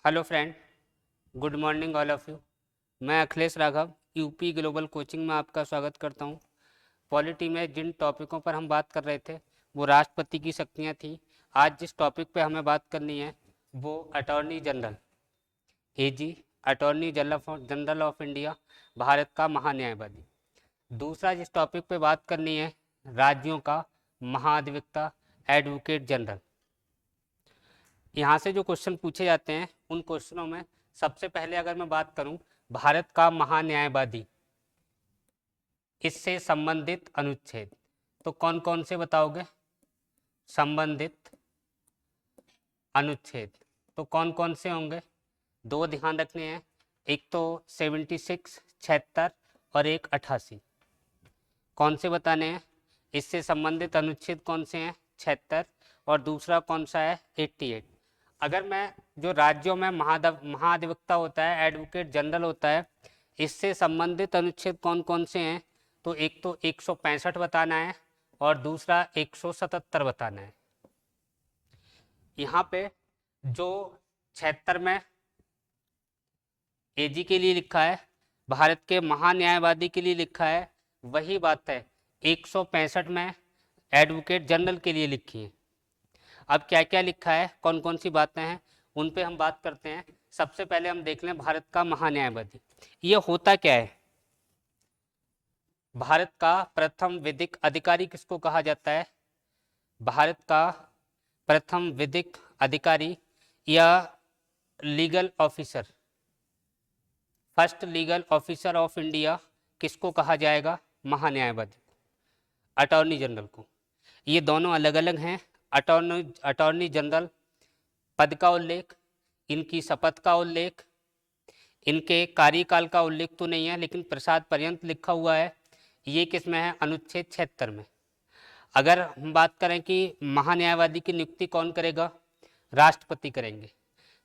Hello friend, good morning all of you. मैं Akhilesh Raghav UP Global Coaching में आपका स्वागत करता हूं। पॉलिटी में जिन टॉपिकों पर हम बात कर रहे थे वो राष्ट्रपति की शक्तियां थी। आज जिस टॉपिक पे हमें बात करनी है वो attorney general, AG, attorney general of India, Bharat का महान्यायवादी। दूसरा जिस टॉपिक पे बात करनी है, राज्यों का महाधिवक्ता, एडवोकेट जनरल। यहाँ से जो क्वेश्चन पूछे जाते हैं उन क्वेश्चनों में सबसे पहले अगर मैं बात करूं भारत का महान्यायवादी, इससे संबंधित अनुच्छेद, तो कौन कौन से बताओगे? संबंधित अनुच्छेद तो कौन कौन से होंगे? दो ध्यान रखने हैं, एक तो 76, 76 और एक 88। कौन से बताने हैं? इससे संबंधित अनुच्छेद कौन से हैं? 76। और दूसरा कौन सा है? 88। अगर मैं जो राज्यों में महाधिवक्ता होता है, एडवोकेट जनरल होता है, इससे संबंधित अनुच्छेद कौन कौन से हैं, तो एक तो 165 बताना है और दूसरा 177 बताना है। यहाँ पे जो 76 में एजी के लिए लिखा है, भारत के महान्यायवादी के लिए लिखा है, वही बात है 165 में एडवोकेट जनरल के लिए लिखी है। अब क्या क्या लिखा है, कौन कौन सी बातें हैं, उन पे हम बात करते हैं। सबसे पहले हम देख लें भारत का महान्यायवादी, ये होता क्या है। भारत का प्रथम विधिक अधिकारी किसको कहा जाता है? भारत का प्रथम विधिक अधिकारी या legal officer, first legal officer of India किसको कहा जाएगा? महान्यायवादी, अटॉर्नी जनरल को। ये दोनों अलग अलग हैं। अटॉर्नी जनरल पद का उल्लेख, इनकी शपथ का उल्लेख, इनके कार्यकाल का उल्लेख तो नहीं है, लेकिन प्रसाद पर्यंत लिखा हुआ है। ये किस में है? अनुच्छेद 76 में। अगर हम बात करें कि महान्यायवादी की नियुक्ति कौन करेगा? राष्ट्रपति करेंगे।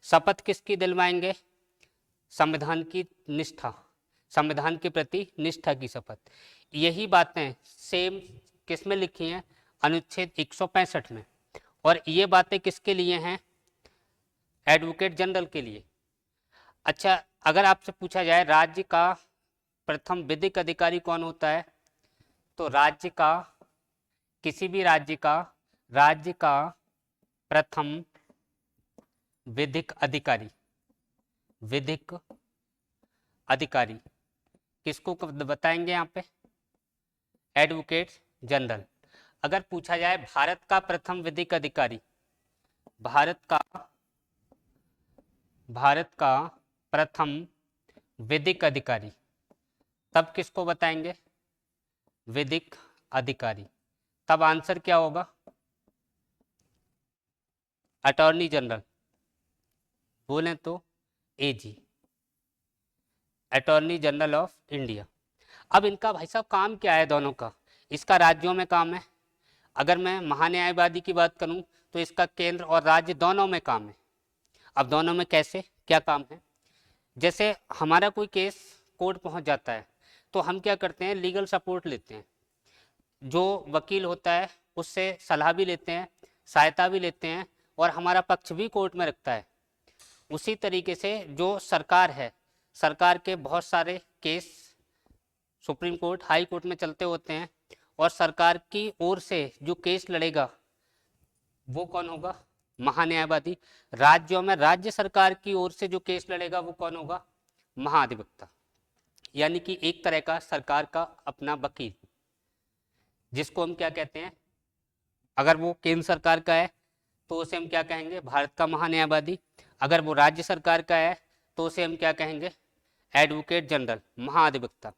शपथ किसकी दिलवाएंगे? संविधान की निष्ठा, संविधान के प्रति निष्ठा की शपथ। यही बातें सेम किस में लिखी हैं? अनुच्छेद 165 में। और ये बातें किसके लिए हैं? एडवोकेट जनरल के लिए। अच्छा, अगर आपसे पूछा जाए राज्य का प्रथम विधिक अधिकारी कौन होता है, तो राज्य का, किसी भी राज्य का प्रथम विधिक अधिकारी, विधिक अधिकारी किसको बताएंगे यहाँ पे? Advocate general. अगर पूछा जाए भारत का प्रथम विधिक अधिकारी, भारत का प्रथम विधिक अधिकारी, तब किसको बताएंगे? विधिक अधिकारी। तब आंसर क्या होगा? Attorney general. बोलें तो एजी, अटॉर्नी जनरल ऑफ इंडिया। अब इनका भाई साहब काम क्या है दोनों का? इसका राज्यों में काम है। अगर मैं महान्यायवादी की बात करूं तो इसका केंद्र और राज्य दोनों में काम है। अब दोनों में कैसे, क्या काम है? जैसे हमारा कोई केस कोर्ट पहुंच जाता है तो हम क्या करते हैं? लीगल सपोर्ट लेते हैं। जो वकील होता है उससे सलाह भी लेते हैं, सहायता भी लेते हैं, और हमारा पक्ष भी कोर्ट में रखता है। उसी तरीके से जो सरकार है, सरकार के बहुत सारे case supreme court, high court में चलते होते हैं, और सरकार की ओर से जो केस लड़ेगा वो कौन होगा? महान्यायवादी। राज्यों में राज्य सरकार की ओर से जो केस लड़ेगा वो कौन होगा? महाधिवक्ता। यानी कि एक तरह का सरकार का अपना वकील, जिसको हम क्या कहते हैं? अगर वो केंद्र सरकार का है तो उसे हम क्या कहेंगे? भारत का महान्यायवादी। अगर वो राज्य सरकार का है तो उसे हम क्या कहेंगे? एडवोकेट जनरल, महाधिवक्ता।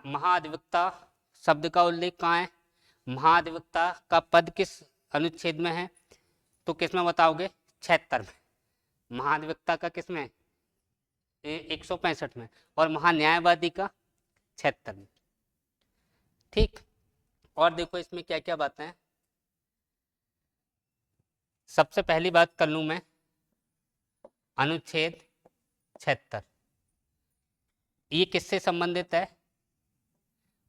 महाधिवक्ता शब्द का उल्लेख कहाँ है? महाधिवक्ता का पद किस अनुच्छेद में है? तो किस में बताओगे? 76 में। महाधिवक्ता का किस में? 165 में। और महान्यायवादी का 76 में। ठीक। और देखो इसमें क्या क्या बातें हैं। सबसे पहली बात कर लूं मैं, अनुच्छेद 76 ये किससे संबंधित है?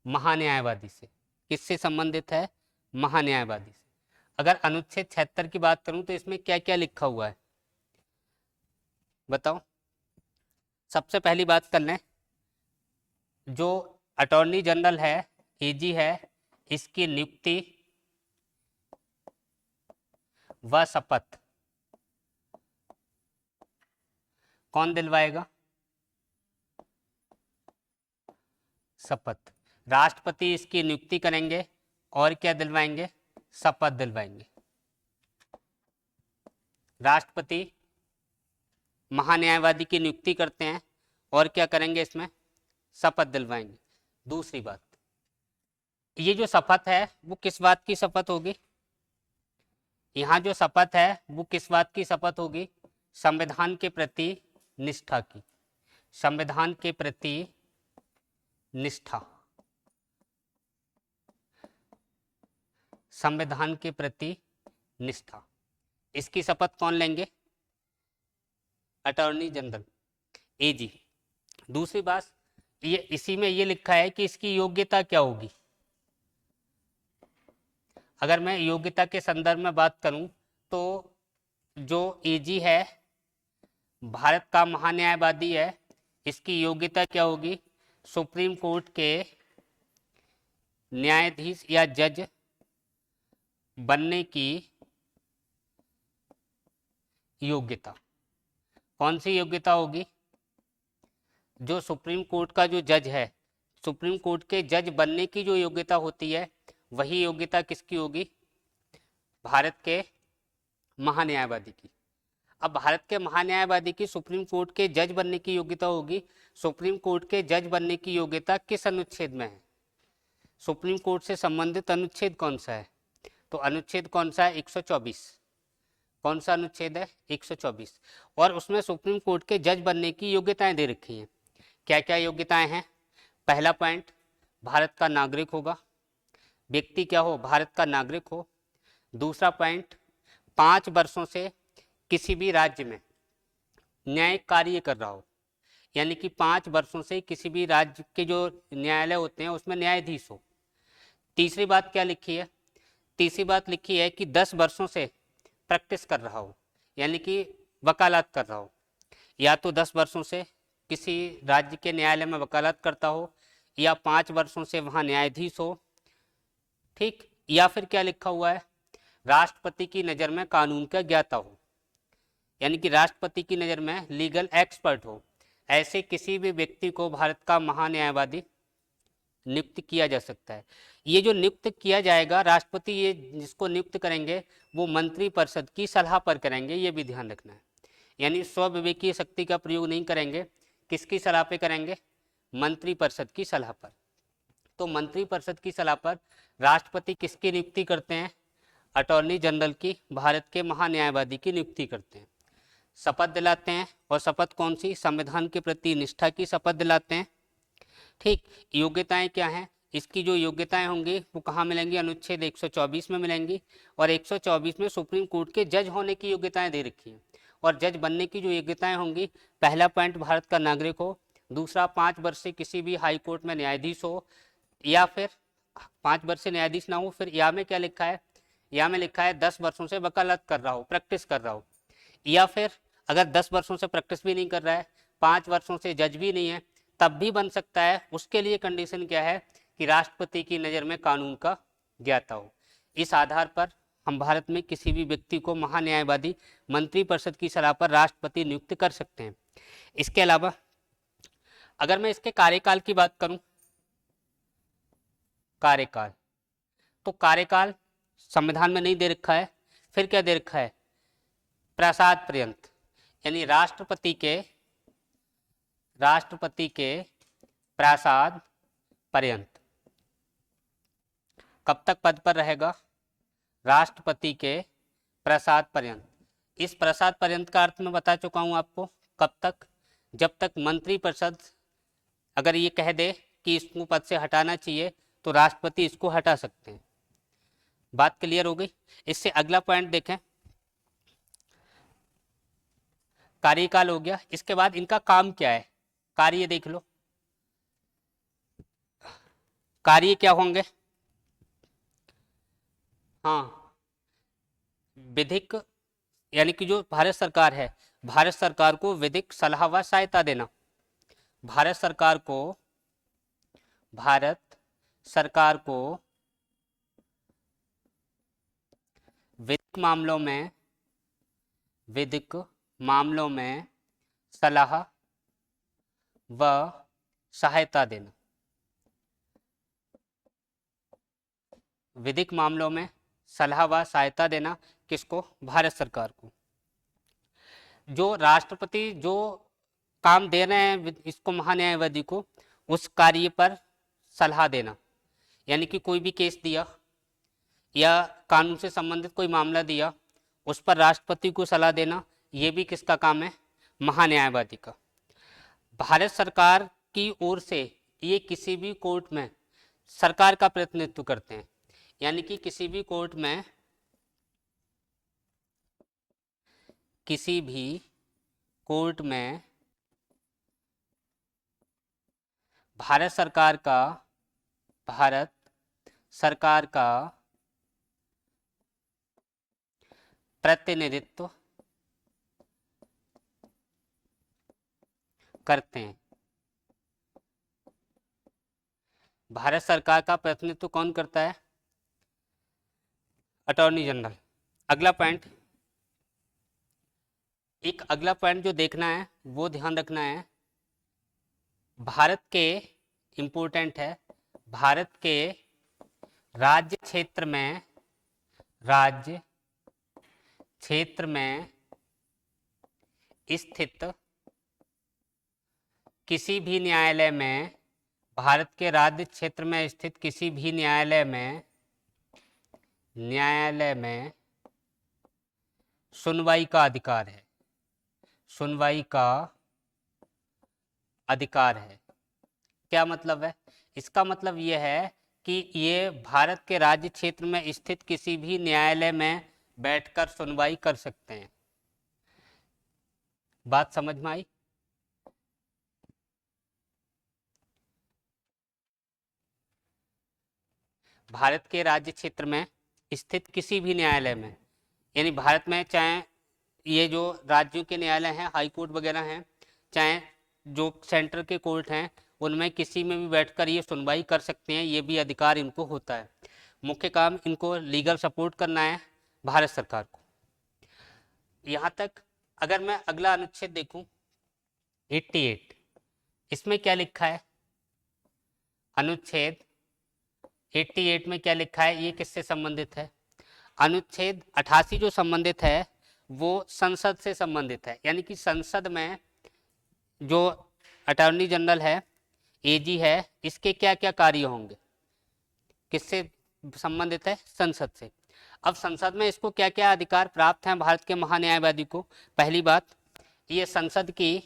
महान्यायवादी से। किससे संबंधित है? महान्यायवादी से। अगर अनुच्छेद 76 की बात करूं तो इसमें क्या क्या लिखा हुआ है? बताओ। सबसे पहली बात कर लें, जो अटॉर्नी जनरल है, एजी है, इसकी नियुक्ति व शपथ कौन दिलवाएगा? शपथ। राष्ट्रपति इसकी नियुक्ति करेंगे और क्या दिलवाएंगे? शपथ दिलवाएंगे। राष्ट्रपति महान्यायवादी की नियुक्ति करते हैं और क्या करेंगे? इसमें शपथ दिलवाएंगे। दूसरी बात, ये जो शपथ है वो किस बात की शपथ होगी? यहाँ जो शपथ है वो किस बात की शपथ होगी? संविधान के प्रति निष्ठा की। संविधान के प्रति निष्ठा। संविधान के प्रति निष्ठा, इसकी शपथ कौन लेंगे? अटॉर्नी जनरल, एजी। दूसरी बात, ये इसी में ये लिखा है कि इसकी योग्यता क्या होगी। अगर मैं योग्यता के संदर्भ में बात करूं तो जो एजी है, भारत का महान्यायवादी है, इसकी योग्यता क्या होगी? सुप्रीम कोर्ट के न्यायाधीश या जज बनने की योग्यता। कौन सी योग्यता होगी? जो सुप्रीम कोर्ट का जो जज है, सुप्रीम कोर्ट के जज बनने की जो योग्यता होती है, वही योग्यता किसकी होगी? भारत के महान्यायवादी की। अब भारत के महान्यायवादी की सुप्रीम कोर्ट के जज बनने की योग्यता होगी। सुप्रीम कोर्ट के जज बनने की योग्यता किस अनुच्छेद में है? सुप्रीम कोर्ट से संबंधित अनुच्छेद कौन सा है? तो अनुच्छेद कौन सा है? 124। कौन सा अनुच्छेद है? 124। और उसमें सुप्रीम कोर्ट के जज बनने की योग्यताएं दे रखी हैं। क्या क्या योग्यताएं हैं? पहला पॉइंट, भारत का नागरिक होगा। व्यक्ति क्या हो? भारत का नागरिक हो। दूसरा पॉइंट, 5 वर्षों से किसी भी राज्य में न्यायिक कार्य कर रहा हो, यानी कि 5 वर्षों से किसी भी राज्य के जो न्यायालय होते हैं उसमें न्यायाधीश हो। तीसरी बात क्या लिखी है? तीसरी बात लिखी है कि 10 वर्षों से प्रैक्टिस कर रहा हो, यानी कि वकालत कर रहा हो। या तो 10 वर्षों से किसी राज्य के न्यायालय में वकालत करता हो, या 5 वर्षों से वहाँ न्यायाधीश हो। ठीक। या फिर क्या लिखा हुआ है? राष्ट्रपति की नज़र में कानून का ज्ञाता हो, यानी कि राष्ट्रपति की नज़र में लीगल एक्सपर्ट हो। ऐसे किसी भी व्यक्ति को भारत का महान्यायवादी नियुक्त किया जा सकता है। ये जो नियुक्त किया जाएगा, राष्ट्रपति ये जिसको नियुक्त करेंगे वो मंत्रिपरिषद की सलाह पर करेंगे, ये भी ध्यान रखना है। यानी स्वविवेकीय शक्ति का प्रयोग नहीं करेंगे। किसकी सलाह पे करेंगे? मंत्रिपरिषद की सलाह पर। तो मंत्रिपरिषद की सलाह पर राष्ट्रपति किसकी नियुक्ति करते हैं? अटॉर्नी जनरल की, भारत के महान्यायवादी की नियुक्ति करते हैं। शपथ दिलाते हैं, और शपथ कौन सी? संविधान के प्रति निष्ठा की शपथ दिलाते हैं। ठीक। योग्यताएं क्या हैं? इसकी जो योग्यताएं होंगी वो कहाँ मिलेंगी? अनुच्छेद 124 में मिलेंगी। और 124 में सुप्रीम कोर्ट के जज होने की योग्यताएं दे रखी हैं। और जज बनने की जो योग्यताएं होंगी, पहला पॉइंट, भारत का नागरिक हो। दूसरा, 5 वर्ष से किसी भी हाई कोर्ट में न्यायाधीश हो, या फिर 5 वर्ष से न्यायाधीश ना हो। फिर या में क्या लिखा है? या में लिखा है 10 वर्षों से वकालत कर रहा हो, प्रैक्टिस कर रहा हो। या फिर अगर 10 वर्षों से प्रैक्टिस भी नहीं कर रहा है, 5 वर्षों से जज भी नहीं है, तब भी बन सकता है। उसके लिए कंडीशन क्या है? कि राष्ट्रपति की नज़र में कानून का ज्ञाता हो। इस आधार पर हम भारत में किसी भी व्यक्ति को महान्यायवादी मंत्रिपरिषद की सलाह पर राष्ट्रपति नियुक्त कर सकते हैं। इसके अलावा अगर मैं इसके कार्यकाल की बात करूं, कार्यकाल, तो कार्यकाल संविधान में नहीं दे रखा है। फिर क्या दे रखा है? प्रासाद पर्यंत, यानी राष्ट्रपति के प्रासाद पर्यंत। कब तक पद पर रहेगा? राष्ट्रपति के प्रासाद पर्यंत। इस प्रासाद पर्यंत का अर्थ मैं बता चुका हूं आपको। कब तक? जब तक मंत्रिपरिषद अगर ये कह दे कि इसको पद से हटाना चाहिए, तो राष्ट्रपति इसको हटा सकते हैं। बात क्लियर हो गई? इससे अगला पॉइंट देखें, कार्यकाल हो गया। इसके बाद इनका काम क्या है? कार्य देख लो। कार्य क्या होंगे? हाँ, विधिक, यानी कि जो भारत सरकार है भारत सरकार को विधिक सलाह व सहायता देना। भारत सरकार को विधिक मामलों में सलाह व सहायता देना। विधिक मामलों में सलाह व सहायता देना किसको? भारत सरकार को। जो राष्ट्रपति जो काम दे रहे हैं इसको महान्यायवादी को, उस कार्य पर सलाह देना, यानी कि कोई भी केस दिया या कानून से संबंधित कोई मामला दिया, उस पर राष्ट्रपति को सलाह देना, ये भी किसका काम है? महान्यायवादी का। भारत सरकार की ओर से ये किसी भी कोर्ट में सरकार का प्रतिनिधित्व करते हैं, यानी कि किसी भी कोर्ट में भारत सरकार का प्रतिनिधित्व करते हैं। भारत सरकार का प्रतिनिधित्व कौन करता है? Attorney general. अगला पॉइंट, एक अगला पॉइंट जो देखना है वो ध्यान रखना है, भारत के इम्पोर्टेंट है, भारत के राज्य क्षेत्र में स्थित किसी भी न्यायालय में, भारत के राज्य क्षेत्र में स्थित किसी भी न्यायालय में सुनवाई का अधिकार है। सुनवाई का अधिकार है। क्या मतलब है? इसका मतलब यह है कि ये भारत के राज्य क्षेत्र में स्थित किसी भी न्यायालय में बैठकर सुनवाई कर सकते हैं। बात समझ में आई? भारत के राज्य क्षेत्र में स्थित किसी भी न्यायालय में, यानी भारत में चाहे ये जो राज्यों के न्यायालय हैं, हाई कोर्ट वगैरह हैं, चाहे जो सेंटर के कोर्ट हैं, उनमें किसी में भी बैठकर ये सुनवाई कर सकते हैं, ये भी अधिकार इनको होता है। मुख्य काम इनको लीगल सपोर्ट करना है भारत सरकार को। यहाँ तक अगर मैं अगला अनुच्छेद देखूं 88, इसमें क्या लिखा है? अनुच्छेद 88 में क्या लिखा है? ये किससे संबंधित है? अनुच्छेद 88 जो संबंधित है वो संसद से संबंधित है, यानी कि संसद में जो अटॉर्नी जनरल है, एजी है, इसके क्या क्या कार्य होंगे? किससे संबंधित है? संसद से। अब संसद में इसको क्या क्या अधिकार प्राप्त हैं भारत के महान्यायवादी को? पहली बात, ये संसद की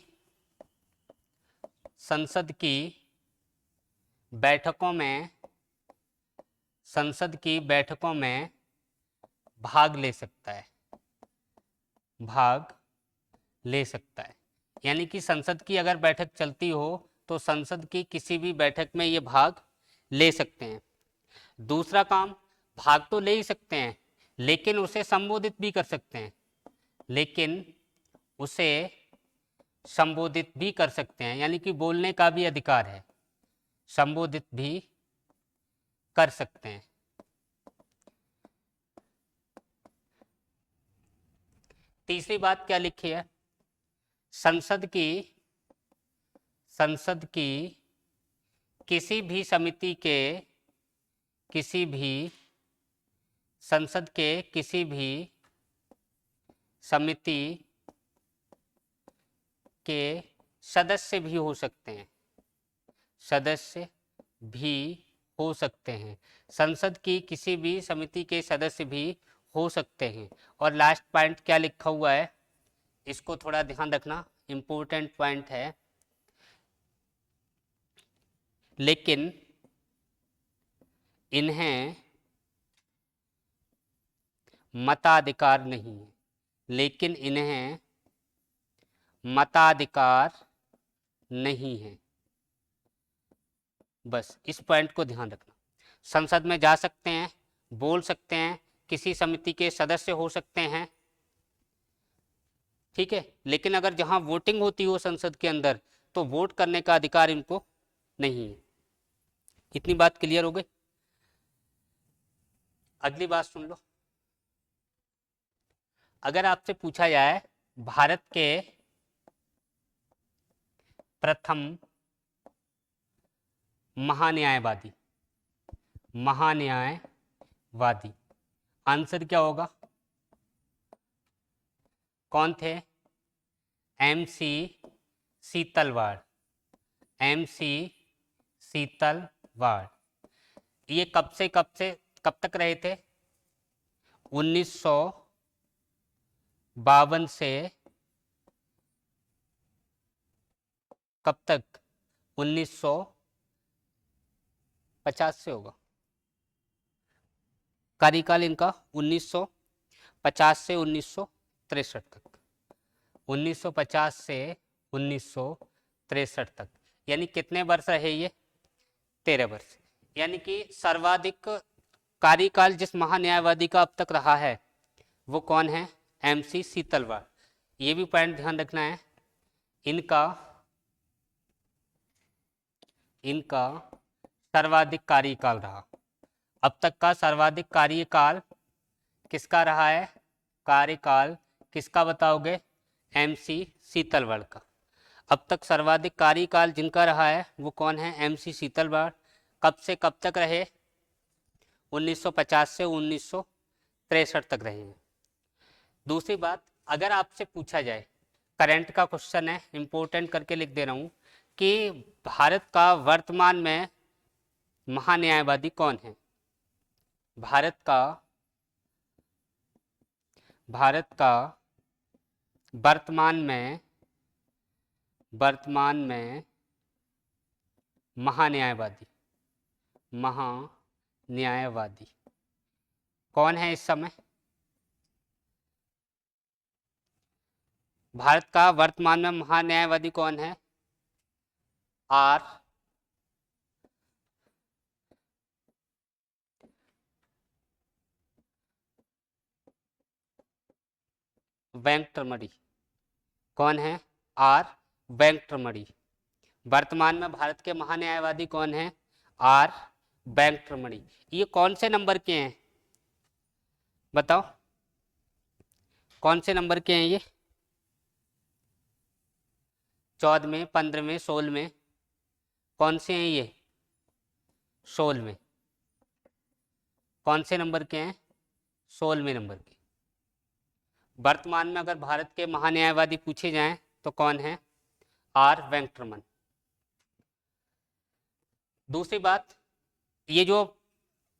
बैठकों में भाग ले सकता है। यानी कि संसद की अगर बैठक चलती हो तो संसद की किसी भी बैठक में ये भाग ले सकते हैं। दूसरा काम, भाग तो ले ही सकते हैं लेकिन उसे संबोधित भी कर सकते हैं, यानी कि बोलने का भी अधिकार है, संबोधित भी कर सकते हैं। तीसरी बात क्या लिखी है? संसद की किसी भी समिति के सदस्य भी हो सकते हैं। संसद की किसी भी समिति के सदस्य भी हो सकते हैं। और लास्ट पॉइंट क्या लिखा हुआ है, इसको थोड़ा ध्यान रखना, इम्पोर्टेंट पॉइंट है। लेकिन इन्हें मताधिकार नहीं है। बस इस पॉइंट को ध्यान रखना। संसद में जा सकते हैं, बोल सकते हैं, किसी समिति के सदस्य हो सकते हैं, ठीक है, लेकिन अगर जहां वोटिंग होती हो संसद के अंदर तो वोट करने का अधिकार इनको नहीं है। इतनी बात क्लियर हो गई। अगली बात सुन लो। अगर आपसे पूछा जाए भारत के प्रथम महान्यायवादी, महान्यायवादी, आंसर क्या होगा? कौन थे? MC Setalvad, MC Setalvad. ये कब तक रहे थे? 1952 से कब तक? 1950 से होगा कार्यकाल इनका, 1950 से 1963 तक, 1950 से 1963 तक, यानी कितने वर्ष रहे ये? 13 वर्ष। यानी कि सर्वाधिक कार्यकाल जिस महान्यायवादी का अब तक रहा है वो कौन है? MC सीतलवाड़। ये भी पॉइंट ध्यान रखना है, इनका सर्वाधिक कार्यकाल रहा। अब तक का सर्वाधिक कार्यकाल किसका रहा है? कार्यकाल किसका बताओगे? MC सीतलवाड़ का। अब तक सर्वाधिक कार्यकाल जिनका रहा है वो कौन है? MC सीतलवाड़। कब से कब तक रहे? 1950 से 1963 तक रहे हैं। दूसरी बात, अगर आपसे पूछा जाए, करंट का क्वेश्चन है, इंपॉर्टेंट करके लिख दे रहा हूँ, कि भारत का वर्तमान में महान्यायवादी कौन है? भारत का वर्तमान में महान्यायवादी कौन है इस समय? भारत का वर्तमान में महान्यायवादी कौन है? R वेंकटरमणि। कौन है? R वेंकटरमणि। वर्तमान में भारत के महान्यायवादी कौन है? R वेंकटरमणि। ये कौन से नंबर के हैं बताओ? कौन से नंबर के हैं ये? 14वें, 15वें, 16वें? कौन से हैं ये? 16वें। कौन से नंबर के हैं? 16वें नंबर के। वर्तमान में अगर भारत के महान्यायवादी पूछे जाएं तो कौन है? R वेंकटरमन। दूसरी बात, ये जो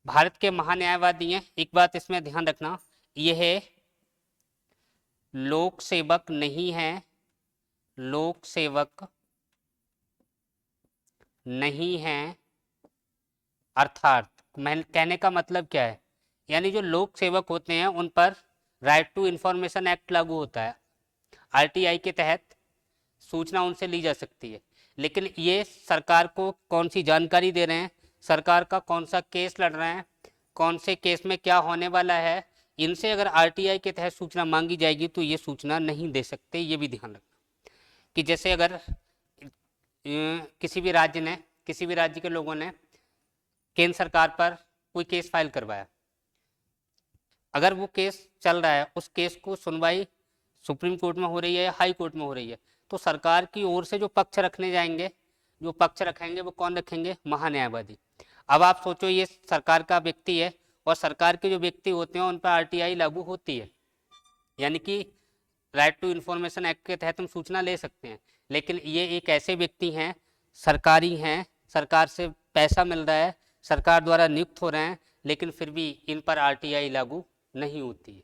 भारत के महान्यायवादी हैं, एक बात इसमें ध्यान रखना, ये है लोक सेवक नहीं है, लोक सेवक नहीं है। अर्थात कहने का मतलब क्या है? यानी जो लोक सेवक होते हैं उन पर राइट टू इंफॉर्मेशन एक्ट लागू होता है। RTI के तहत सूचना उनसे ली जा सकती है, लेकिन ये सरकार को कौन सी जानकारी दे रहे हैं, सरकार का कौन सा केस लड़ रहे हैं, कौन से केस में क्या होने वाला है, इनसे अगर RTI के तहत सूचना मांगी जाएगी तो ये सूचना नहीं दे सकते। ये भी ध्यान रखना कि जैसे अगर किसी भी राज्य के लोगों ने केंद्र सरकार पर कोई केस फाइल करवाया, अगर वो केस चल रहा है, उस केस को सुनवाई सुप्रीम कोर्ट में हो रही है या हाई कोर्ट में हो रही है, तो सरकार की ओर से जो पक्ष रखेंगे वो कौन रखेंगे? महान्यायवादी। अब आप सोचो, ये सरकार का व्यक्ति है और सरकार के जो व्यक्ति होते हैं उन पर RTI लागू होती है, यानी कि राइट टू इन्फॉर्मेशन एक्ट के तहत हम सूचना ले सकते हैं, लेकिन ये एक ऐसे व्यक्ति हैं, सरकारी हैं, सरकार से पैसा मिल रहा है, सरकार द्वारा नियुक्त हो रहे हैं, लेकिन फिर भी इन पर RTI लागू नहीं होती है।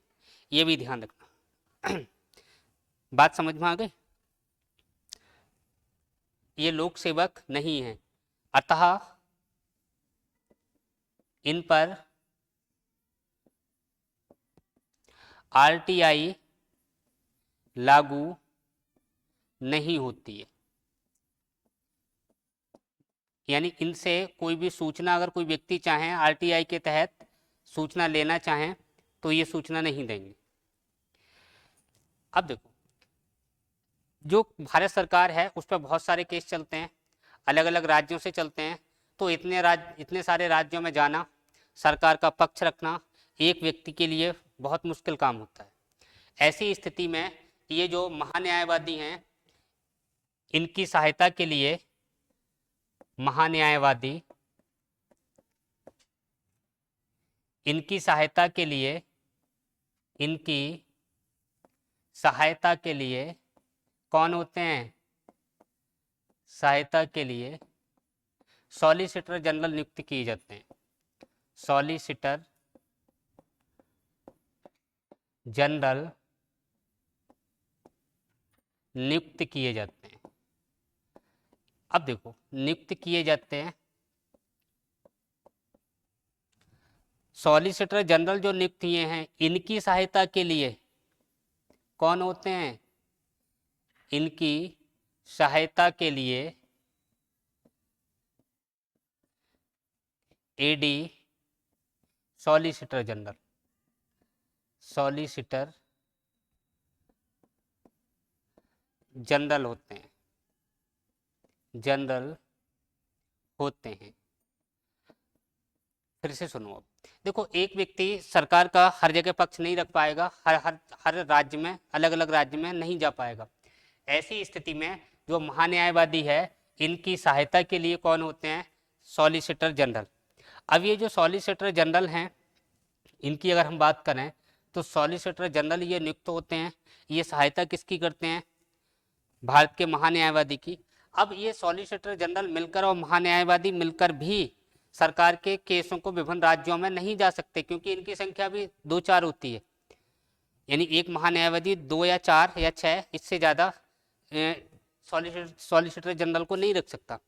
ये भी ध्यान रखना। बात समझ में आ गई? ये लोक सेवक नहीं है, अतः इन पर RTI लागू नहीं होती है। यानी इनसे कोई भी सूचना, अगर कोई व्यक्ति चाहे RTI के तहत सूचना लेना चाहें तो ये सूचना नहीं देंगे। अब देखो, जो भारत सरकार है उस पर बहुत सारे केस चलते हैं, अलग अलग राज्यों से चलते हैं, तो इतने सारे राज्यों में जाना, सरकार का पक्ष रखना एक व्यक्ति के लिए बहुत मुश्किल काम होता है। ऐसी स्थिति में ये जो महान्यायवादी हैं, इनकी सहायता के लिए महान्यायवादी इनकी सहायता के लिए इनकी सहायता के लिए कौन होते हैं? सहायता के लिए सॉलिसिटर जनरल नियुक्त किए जाते हैं। सॉलिसिटर जनरल नियुक्त किए जाते हैं। अब देखो, नियुक्त किए जाते हैं, सॉलिसिटर जनरल जो नियुक्त किए हैं, इनकी सहायता के लिए कौन होते हैं? इनकी सहायता के लिए एडी सॉलिसिटर जनरल, सॉलिसिटर जनरल होते हैं, जनरल होते हैं। फिर से सुनो, अब देखो, एक व्यक्ति सरकार का हर जगह पक्ष नहीं रख पाएगा, हर राज्य में, अलग अलग राज्य में नहीं जा पाएगा। ऐसी स्थिति में जो महान्यायवादी है, इनकी सहायता के लिए कौन होते हैं? Solicitor general. अब ये जो सॉलिसिटर जनरल हैं, इनकी अगर हम बात करें तो सॉलिसिटर जनरल ये नियुक्त होते हैं, ये सहायता किसकी करते हैं? भारत के महान्यायवादी की। अब ये सॉलिसिटर जनरल मिलकर और महान्यायवादी मिलकर भी सरकार के केसों को विभिन्न राज्यों में नहीं जा सकते, क्योंकि इनकी संख्या भी 2-4 होती है, यानी एक महान्यायवादी 2 या 4 या 6, इससे ज़्यादा सॉलिसिटर जनरल को नहीं रख सकता।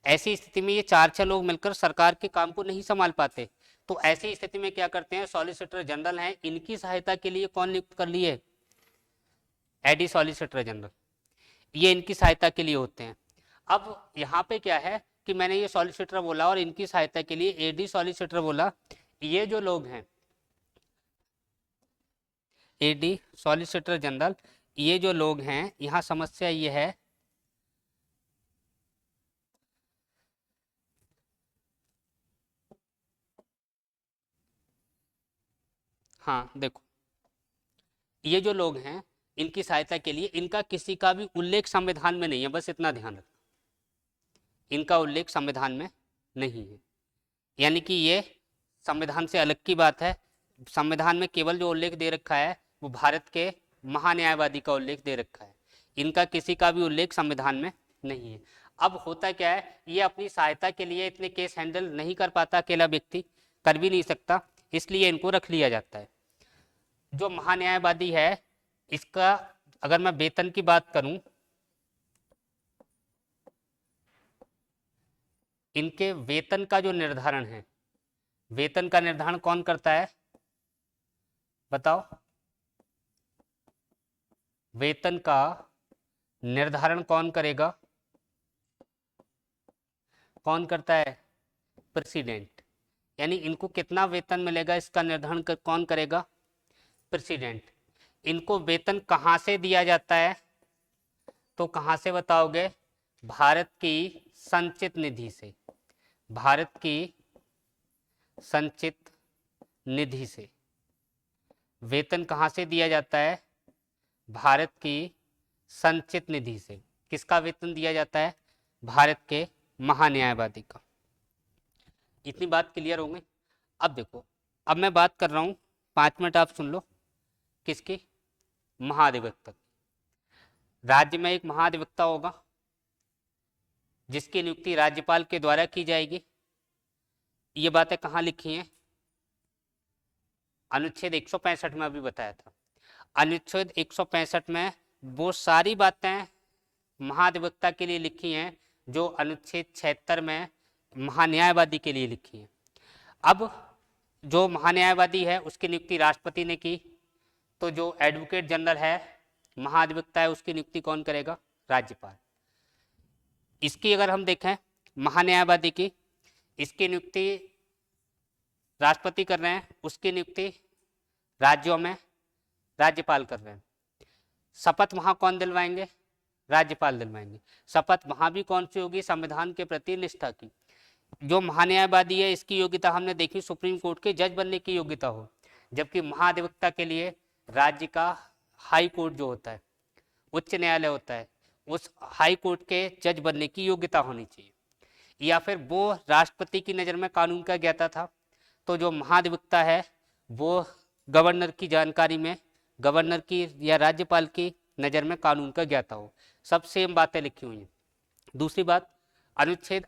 ऐसी स्थिति में ये 4-6 लोग मिलकर सरकार के काम को नहीं संभाल पाते। तो ऐसी स्थिति में क्या करते हैं? सॉलिसिटर जनरल हैं, इनकी सहायता के लिए कौन नियुक्त कर लिए? एडी सॉलिसिटर जनरल, ये इनकी सहायता के लिए होते हैं। अब यहाँ पे क्या है कि मैंने ये सॉलिसिटर बोला और इनकी सहायता के लिए एडी सॉलिसिटर बोला। ये जो लोग हैं, एडी सॉलिसिटर जनरल, ये जो लोग हैं, यहाँ समस्या ये है, हाँ देखो, ये जो लोग हैं, इनकी सहायता के लिए इनका किसी का भी उल्लेख संविधान में नहीं है, बस इतना ध्यान रखना, इनका उल्लेख संविधान में नहीं है। यानी कि ये संविधान से अलग की बात है। संविधान में केवल जो उल्लेख दे रखा है वो भारत के महान्यायवादी का उल्लेख दे रखा है, इनका किसी का भी उल्लेख संविधान में नहीं है। अब होता क्या है, ये अपनी सहायता के लिए इतने केस हैंडल नहीं कर पाता, अकेला व्यक्ति कर भी नहीं सकता, इसलिए इनको रख लिया जाता है। जो महान्यायवादी है, इसका अगर मैं वेतन की बात करूं, इनके वेतन का जो निर्धारण है, वेतन का निर्धारण कौन करता है? बताओ, वेतन का निर्धारण कौन करेगा? कौन करता है? प्रेसिडेंट। यानी इनको कितना वेतन मिलेगा, इसका निर्धारण कौन करेगा? प्रेसिडेंट। इनको वेतन कहाँ से दिया जाता है? तो कहाँ से बताओगे? भारत की संचित निधि से, भारत की संचित निधि से वेतन कहाँ से दिया जाता है? भारत की संचित निधि से। किसका वेतन दिया जाता है? भारत के महान्यायवादी का। इतनी बात क्लियर हो गई। अब देखो, अब मैं बात कर रहा हूँ, 5 मिनट आप सुन लो, किसकी? महाधिवक्ता। राज्य में एक महाधिवक्ता होगा जिसकी नियुक्ति राज्यपाल के द्वारा की जाएगी। ये बातें कहाँ लिखी हैं? अनुच्छेद 165 में अभी बताया था। अनुच्छेद 165 में वो सारी बातें महाधिवक्ता के लिए लिखी हैं जो अनुच्छेद 76 में महान्यायवादी के लिए लिखी हैं। अब जो महान्यायवादी है उसकी नियुक्ति राष्ट्रपति ने की, तो जो एडवोकेट जनरल है, महाधिवक्ता है, उसकी नियुक्ति कौन करेगा? राज्यपाल। इसकी अगर हम देखें, महान्यायवादी की, इसकी नियुक्ति राष्ट्रपति कर रहे हैं, उसकी नियुक्ति राज्यों में राज्यपाल कर रहे हैं। शपथ वहाँ कौन दिलवाएंगे? राज्यपाल दिलवाएंगे। शपथ वहां भी कौन सी होगी? संविधान के प्रति निष्ठा की। जो महान्यायवादी है इसकी योग्यता हमने देखी सुप्रीम कोर्ट के जज बनने की योग्यता हो, जबकि महाधिवक्ता के लिए राज्य का हाई कोर्ट जो होता है, उच्च न्यायालय होता है, उस हाई कोर्ट के जज बनने की योग्यता होनी चाहिए। या फिर वो राष्ट्रपति की नज़र में कानून का ज्ञाता था, तो जो महाधिवक्ता है वो गवर्नर की जानकारी में, गवर्नर की या राज्यपाल की नज़र में कानून का ज्ञाता हो। सब सेम बातें लिखी हुई हैं। दूसरी बात, अनुच्छेद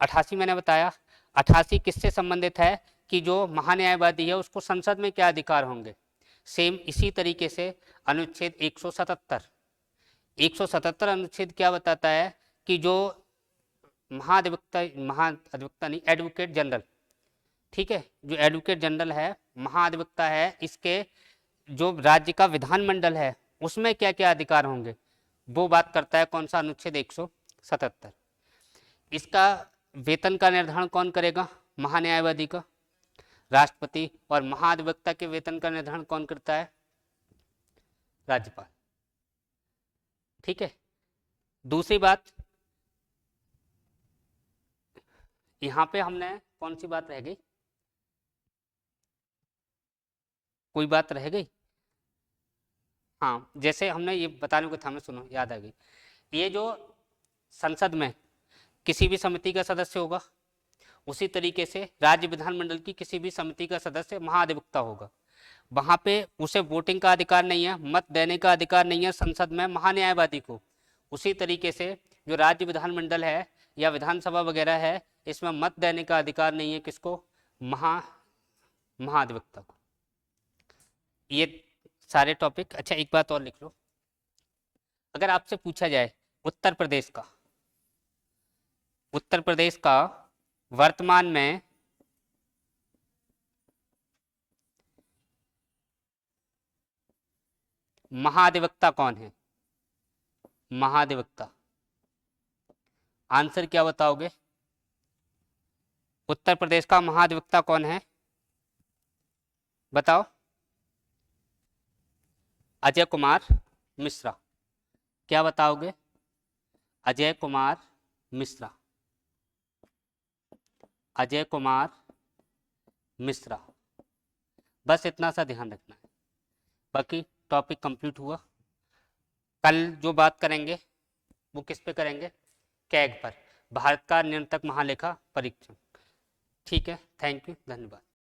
88 मैंने बताया, 88 किससे संबंधित है कि जो महान्यायवादी है उसको संसद में क्या अधिकार होंगे। सेम इसी तरीके से अनुच्छेद 177 अनुच्छेद क्या बताता है कि जो महाधिवक्ता नहीं, एडवोकेट जनरल, ठीक है, जो एडवोकेट जनरल है, महाधिवक्ता है, इसके जो राज्य का विधानमंडल है उसमें क्या क्या अधिकार होंगे वो बात करता है। कौन सा? अनुच्छेद 177। इसका वेतन का निर्धारण कौन करेगा? महान्यायवादी का, राष्ट्रपति। और महाधिवक्ता के वेतन का निर्धारण कौन करता है? राज्यपाल। ठीक है। दूसरी बात, यहां पे हमने कौन सी बात रह गई? कोई बात रह गई? हाँ, जैसे हमने ये बताने को था, हमें सुनो, याद आ गई। ये जो संसद में किसी भी समिति का सदस्य होगा, उसी तरीके से राज्य विधानमंडल की किसी भी समिति का सदस्य महाधिवक्ता होगा। वहां पे उसे वोटिंग का अधिकार नहीं है, मत देने का अधिकार नहीं है संसद में महान्यायवादी को। उसी तरीके से जो राज्य विधानमंडल है या विधानसभा वगैरह है, इसमें मत देने का अधिकार नहीं है किसको? महाधिवक्ता को। ये सारे टॉपिक। अच्छा, एक बात और लिख लो, अगर आपसे पूछा जाए उत्तर प्रदेश का वर्तमान में महाधिवक्ता कौन है? महाधिवक्ता, आंसर क्या बताओगे? उत्तर प्रदेश का महाधिवक्ता कौन है? बताओ। अजय कुमार मिश्रा। क्या बताओगे? अजय कुमार मिश्रा। अजय कुमार मिश्रा। बस इतना सा ध्यान रखना है, बाकी टॉपिक कंप्लीट हुआ। कल जो बात करेंगे वो किस पे करेंगे? कैग पर, भारत का नियंत्रक महालेखा परीक्षण। ठीक है, थैंक यू, धन्यवाद।